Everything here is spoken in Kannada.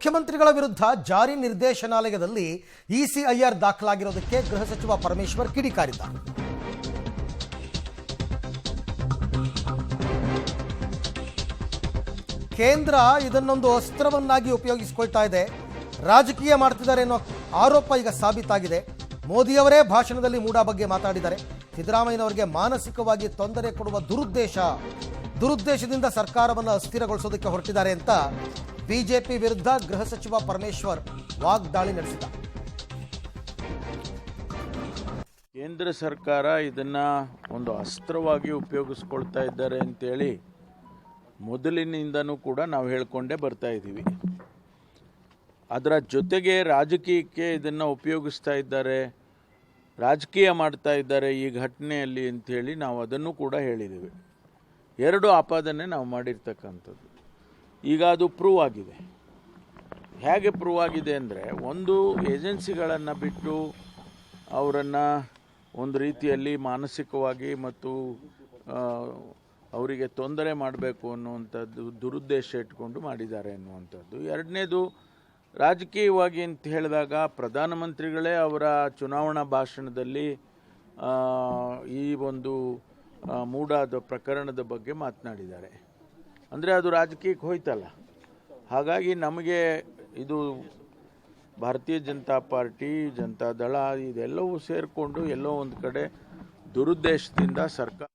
ಮುಖ್ಯಮಂತ್ರಿಗಳ ವಿರುದ್ಧ ಜಾರಿ ನಿರ್ದೇಶನಾಲಯದಲ್ಲಿ ಇಸಿಐಆರ್ ದಾಖಲಾಗಿರೋದಕ್ಕೆ ಗೃಹ ಸಚಿವ ಪರಮೇಶ್ವರ್ ಕಿಡಿಕಾರಿದ್ದಾರೆ. ಕೇಂದ್ರ ಇದನ್ನೊಂದು ಅಸ್ತ್ರವನ್ನಾಗಿ ಉಪಯೋಗಿಸಿಕೊಳ್ತಾ ಇದೆ, ರಾಜಕೀಯ ಮಾಡ್ತಿದ್ದಾರೆ ಅನ್ನೋ ಆರೋಪ ಈಗ ಸಾಬೀತಾಗಿದೆ. ಮೋದಿಯವರೇ ಭಾಷಣದಲ್ಲಿ ಮೂಡಾ ಬಗ್ಗೆ ಮಾತಾಡಿದ್ದಾರೆ. ಸಿದ್ದರಾಮಯ್ಯನವರಿಗೆ ಮಾನಸಿಕವಾಗಿ ತೊಂದರೆ ಕೊಡುವ ದುರುದ್ದೇಶದಿಂದ ಸರ್ಕಾರವನ್ನು ಅಸ್ಥಿರಗೊಳಿಸೋದಕ್ಕೆ ಹೊರಟಿದ್ದಾರೆ ಅಂತ ಬಿಜೆಪಿ ವಿರುದ್ಧ ಗೃಹ ಸಚಿವ ಪರಮೇಶ್ವರ್ ವಾಗ್ದಾಳಿ ನಡೆಸಿದ್ದಾರೆ. ಕೇಂದ್ರ ಸರ್ಕಾರ ಇದನ್ನ ಒಂದು ಅಸ್ತ್ರವಾಗಿ ಉಪಯೋಗಿಸ್ಕೊಳ್ತಾ ಇದ್ದಾರೆ ಅಂತೇಳಿ ಮೊದಲಿನಿಂದನೂ ಕೂಡ ನಾವು ಹೇಳ್ಕೊಂಡೇ ಬರ್ತಾ ಇದ್ದೀವಿ. ಅದರ ಜೊತೆಗೆ ರಾಜಕೀಯಕ್ಕೆ ಇದನ್ನು ಉಪಯೋಗಿಸ್ತಾ ಇದ್ದಾರೆ, ರಾಜಕೀಯ ಮಾಡ್ತಾ ಇದ್ದಾರೆ ಈ ಘಟನೆಯಲ್ಲಿ ಅಂಥೇಳಿ ನಾವು ಅದನ್ನು ಕೂಡ ಹೇಳಿದ್ದೀವಿ. ಎರಡು ಆಪಾದನೆ ನಾವು ಮಾಡಿರ್ತಕ್ಕಂಥದ್ದು. ಈಗ ಅದು ಪ್ರೂವ್ ಆಗಿದೆ. ಹೇಗೆ ಪ್ರೂವ್ ಆಗಿದೆ ಅಂದರೆ, ಒಂದು ಏಜೆನ್ಸಿಗಳನ್ನು ಬಿಟ್ಟು ಅವರನ್ನು ಒಂದು ರೀತಿಯಲ್ಲಿ ಮಾನಸಿಕವಾಗಿ ಮತ್ತು ಅವರಿಗೆ ತೊಂದರೆ ಮಾಡಬೇಕು ಅನ್ನುವಂಥದ್ದು ದುರುದ್ದೇಶ ಇಟ್ಕೊಂಡು ಮಾಡಿದ್ದಾರೆ ಅನ್ನುವಂಥದ್ದು. ಎರಡನೇದು, ರಾಜಕೀಯವಾಗಿ ಅಂತ ಹೇಳಿದಾಗ ಪ್ರಧಾನಮಂತ್ರಿಗಳೇ ಅವರ ಚುನಾವಣಾ ಭಾಷಣದಲ್ಲಿ ಈ ಒಂದು ಮೂಡಾದ ಪ್ರಕರಣದ ಬಗ್ಗೆ ಮಾತನಾಡಿದ್ದಾರೆ. ಅಂದರೆ ಅದು ರಾಜಕೀಯಕ್ಕೆ ಹೋಯ್ತಲ್ಲ. ಹಾಗಾಗಿ ನಮಗೆ ಇದು ಭಾರತೀಯ ಜನತಾ ಪಾರ್ಟಿ, ಜನತಾದಳ ಇದೆಲ್ಲವೂ ಸೇರಿಕೊಂಡು ಎಲ್ಲೋ ಒಂದು ಕಡೆ ದುರುದ್ದೇಶದಿಂದ ಸರ್ಕಾರ